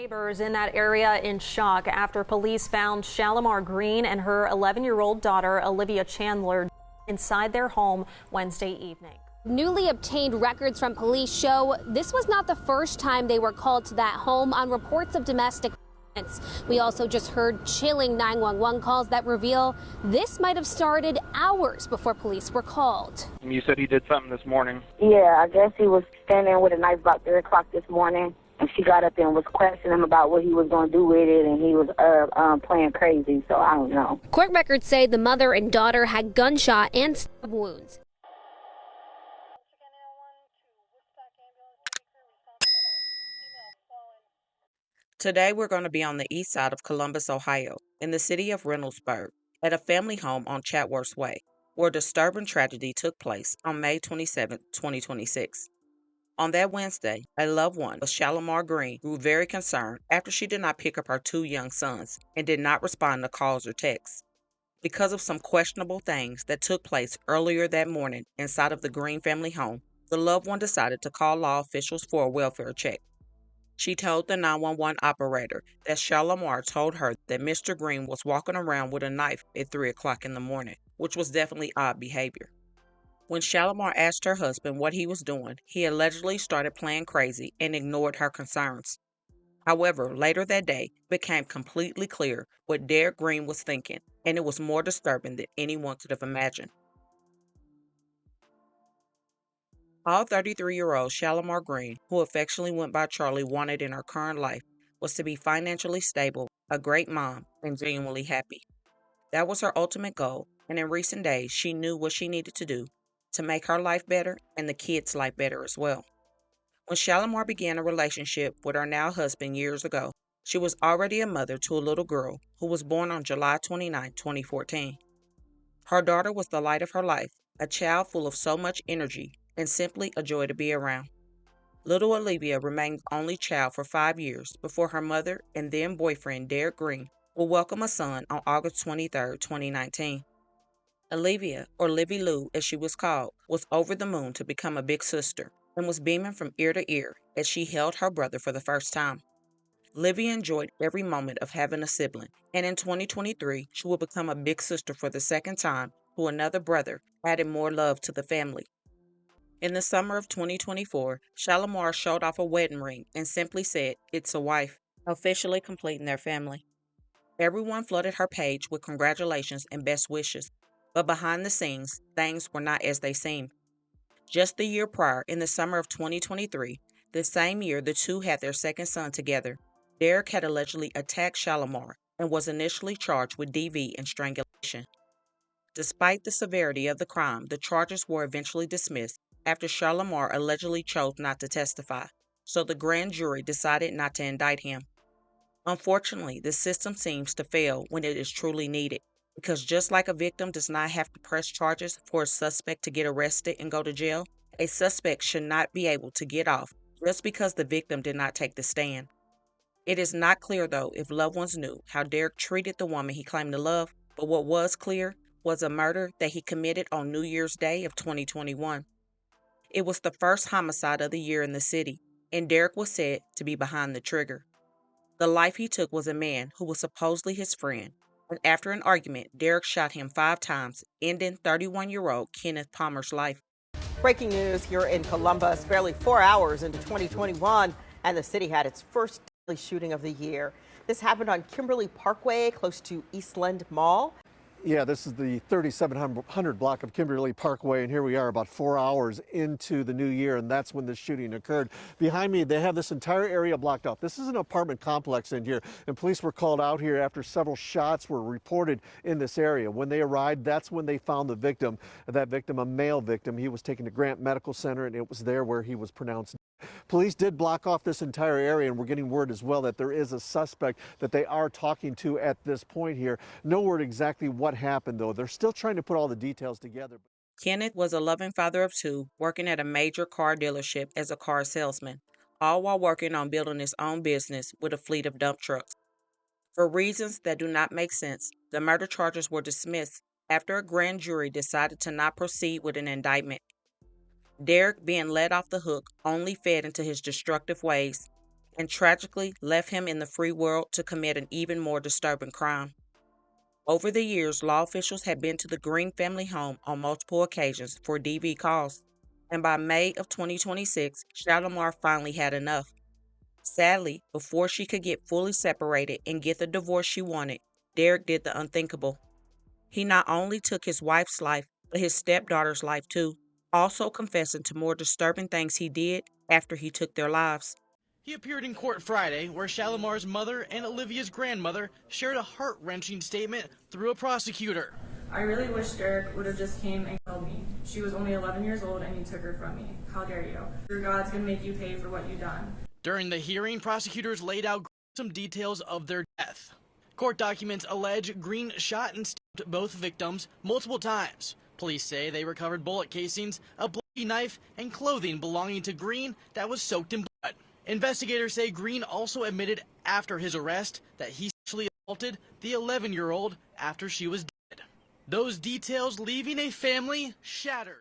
Neighbors in that area in shock after police found Shalomar Green and her 11-year-old daughter Olivia Chandler inside their home Wednesday evening. Newly obtained records from police show this was not the first time they were called to that home on reports of domestic violence. We also just heard chilling 911 calls that reveal this might have started hours before police were called. You said he did something this morning. Yeah, I guess he was standing with a knife about 3 o'clock this morning. And she got up there and was questioning him about what he was going to do with it, and he was playing crazy, so I don't know. Court records say the mother and daughter had gunshot and stab wounds. Today we're going to be on the east side of Columbus, Ohio, in the city of Reynoldsburg, at a family home on Chatsworth Way, where a disturbing tragedy took place on May 27, 2026. On that Wednesday, a loved one of Shalomar Green grew very concerned after she did not pick up her 2 young sons and did not respond to calls or texts. Because of some questionable things that took place earlier that morning inside of the Green family home, the loved one decided to call law officials for a welfare check. She told the 911 operator that Shalomar told her that Mr. Green was walking around with a knife at 3 o'clock in the morning, which was definitely odd behavior. When Shalomar asked her husband what he was doing, he allegedly started playing crazy and ignored her concerns. However, later that day, it became completely clear what Derrick Green was thinking, and it was more disturbing than anyone could have imagined. All 33-year-old Shalomar Green, who affectionately went by Charlie, wanted in her current life was to be financially stable, a great mom, and genuinely happy. That was her ultimate goal, and in recent days, she knew what she needed to do to make her life better and the kids' life better as well. When Shalomar began a relationship with her now husband years ago, she was already a mother to a little girl who was born on July 29, 2014. Her daughter was the light of her life, a child full of so much energy and simply a joy to be around. Little Olivia remained only child for 5 years before her mother and then boyfriend Derrick Green will welcome a son on August 23, 2019. Olivia, or Livy Lou as she was called, was over the moon to become a big sister and was beaming from ear to ear as she held her brother for the first time. Livy enjoyed every moment of having a sibling, and in 2023, she will become a big sister for the second time to another brother, adding more love to the family. In the summer of 2024, Shalomar showed off a wedding ring and simply said, "It's a wife," officially completing their family. Everyone flooded her page with congratulations and best wishes, but behind the scenes, things were not as they seemed. Just the year prior, in the summer of 2023, the same year the two had their second son together, Derrick had allegedly attacked Shalomar and was initially charged with DV and strangulation. Despite the severity of the crime, the charges were eventually dismissed after Shalomar allegedly chose not to testify, so the grand jury decided not to indict him. Unfortunately, the system seems to fail when it is truly needed, because just like a victim does not have to press charges for a suspect to get arrested and go to jail, a suspect should not be able to get off just because the victim did not take the stand. It is not clear, though, if loved ones knew how Derrick treated the woman he claimed to love, but what was clear was a murder that he committed on New Year's Day of 2021. It was the first homicide of the year in the city, and Derrick was said to be behind the trigger. The life he took was a man who was supposedly his friend, and after an argument, Derrick shot him 5 times, ending 31-year-old Kenneth Palmer's life. Breaking news here in Columbus, barely 4 hours into 2021, and the city had its first deadly shooting of the year. This happened on Kimberly Parkway, close to Eastland Mall. Yeah, this is the 3700 block of Kimberly Parkway, and here we are about 4 hours into the new year, and that's when this shooting occurred. Behind me, they have this entire area blocked off. This is an apartment complex in here, and police were called out here after several shots were reported in this area. When they arrived, that's when they found the victim. That victim, a male victim, he was taken to Grant Medical Center, and it was there where he was pronounced. Police did block off this entire area, and we're getting word as well that there is a suspect that they are talking to at this point here. No word exactly what happened, though. They're still trying to put all the details together. Kenneth was a loving father of 2, working at a major car dealership as a car salesman, all while working on building his own business with a fleet of dump trucks. For reasons that do not make sense, the murder charges were dismissed after a grand jury decided to not proceed with an indictment. Derrick, being let off the hook, only fed into his destructive ways. and tragically left him in the free world to commit an even more disturbing crime. Over the years, law officials had been to the Green family home on multiple occasions for DV calls, and by May of 2026, Shalomar finally had enough. Sadly, before she could get fully separated and get the divorce she wanted, Derrick did the unthinkable. He not only took his wife's life, but his stepdaughter's life too, also confessing to more disturbing things he did after he took their lives. He appeared in court Friday, where Shalomar's mother and Olivia's grandmother shared a heart-wrenching statement through a prosecutor. I really wish Derrick would have just came and killed me. She was only 11 years old and you took her from me. How dare you? Your God's gonna make you pay for what you've done. During the hearing, prosecutors laid out some details of their death. Court documents allege Green shot and stabbed both victims multiple times. Police say they recovered bullet casings, a bloody knife, and clothing belonging to Green that was soaked in blood. Investigators say Green also admitted after his arrest that he sexually assaulted the 11-year-old after she was dead. Those details leaving a family shattered.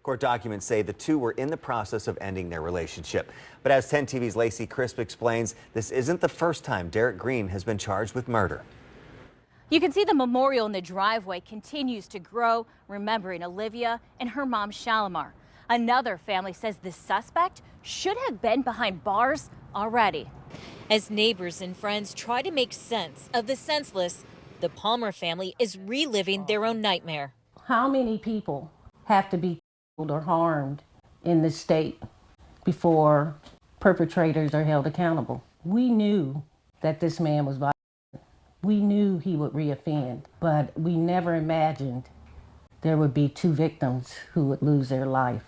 Court documents say the two were in the process of ending their relationship. But as 10 TV's Lacey Crisp explains, this isn't the first time Derrick Green has been charged with murder. You can see the memorial in the driveway continues to grow, remembering Olivia and her mom, Shalomar. Another family says the suspect should have been behind bars already. As neighbors and friends try to make sense of the senseless, the Palmer family is reliving their own nightmare. How many people have to be killed or harmed in this state before perpetrators are held accountable? We knew that this man was violent. We knew he would reoffend, but we never imagined there would be two victims who would lose their life.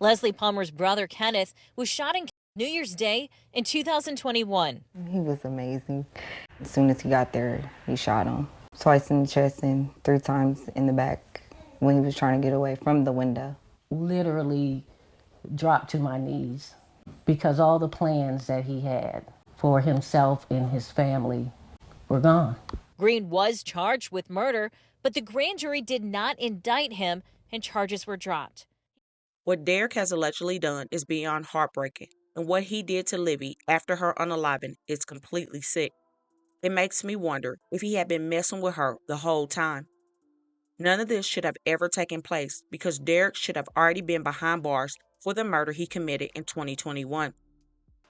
Leslie Palmer's brother, Kenneth, was shot and killed New Year's Day in 2021. He was amazing. As soon as he got there, he shot him. Twice in the chest and 3 times in the back when he was trying to get away from the window. Literally dropped to my knees because all the plans that he had for himself and his family were gone. Green was charged with murder, but the grand jury did not indict him and charges were dropped. What Derrick has allegedly done is beyond heartbreaking, and what he did to Livy after her unaliving is completely sick. It makes me wonder if he had been messing with her the whole time. None of this should have ever taken place because Derrick should have already been behind bars for the murder he committed in 2021.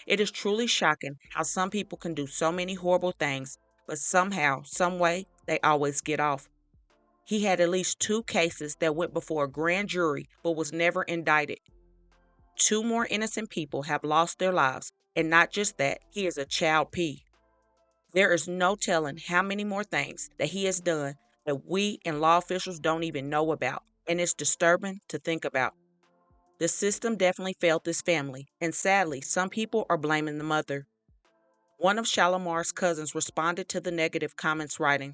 It is truly shocking how some people can do so many horrible things, but somehow, some way, they always get off. He had at least 2 cases that went before a grand jury but was never indicted. 2 more innocent people have lost their lives, and not just that, he is a child P. There is no telling how many more things that he has done that we and law officials don't even know about, and it's disturbing to think about. The system definitely failed this family, and sadly, some people are blaming the mother. One of Shalomar's cousins responded to the negative comments writing,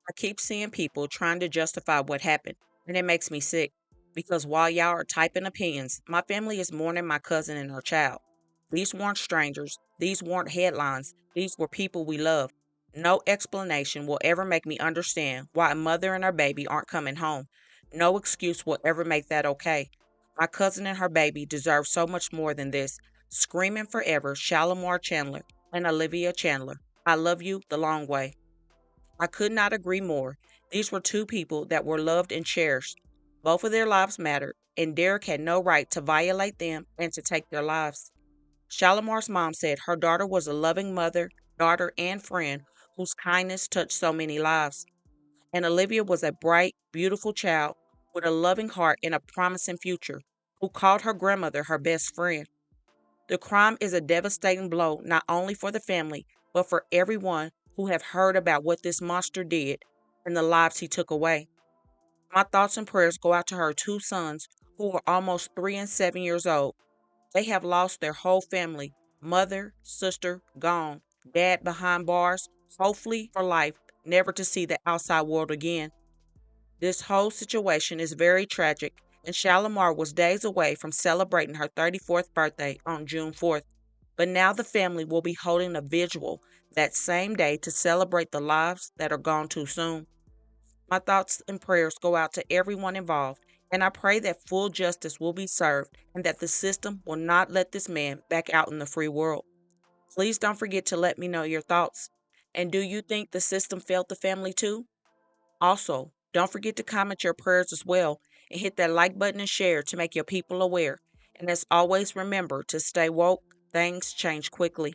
"I keep seeing people trying to justify what happened, and it makes me sick, because while y'all are typing opinions, my family is mourning my cousin and her child. These weren't strangers, these weren't headlines, these were people we love. No explanation will ever make me understand why a mother and her baby aren't coming home. No excuse will ever make that okay. My cousin and her baby deserve so much more than this. Screaming forever, Shalomar Chandler and Olivia Chandler. I love you the long way." I could not agree more. These were 2 people that were loved and cherished. Both of their lives mattered, and Derrick had no right to violate them and to take their lives. Shalomar's mom said her daughter was a loving mother, daughter, and friend whose kindness touched so many lives. And Olivia was a bright, beautiful child with a loving heart and a promising future, who called her grandmother her best friend. The crime is a devastating blow not only for the family, but for everyone who have heard about what this monster did and the lives he took away. My thoughts and prayers go out to her 2 sons who are almost 3 and 7 years old. They have lost their whole family, mother, sister, gone, dad behind bars, hopefully for life, never to see the outside world again. This whole situation is very tragic, and Shalomar was days away from celebrating her 34th birthday on June 4th. But now the family will be holding a vigil that same day to celebrate the lives that are gone too soon. My thoughts and prayers go out to everyone involved, and I pray that full justice will be served and that the system will not let this man back out in the free world. Please don't forget to let me know your thoughts. And do you think the system failed the family too? Also, don't forget to comment your prayers as well and hit that like button and share to make your people aware. And as always, remember to stay woke. Things change quickly.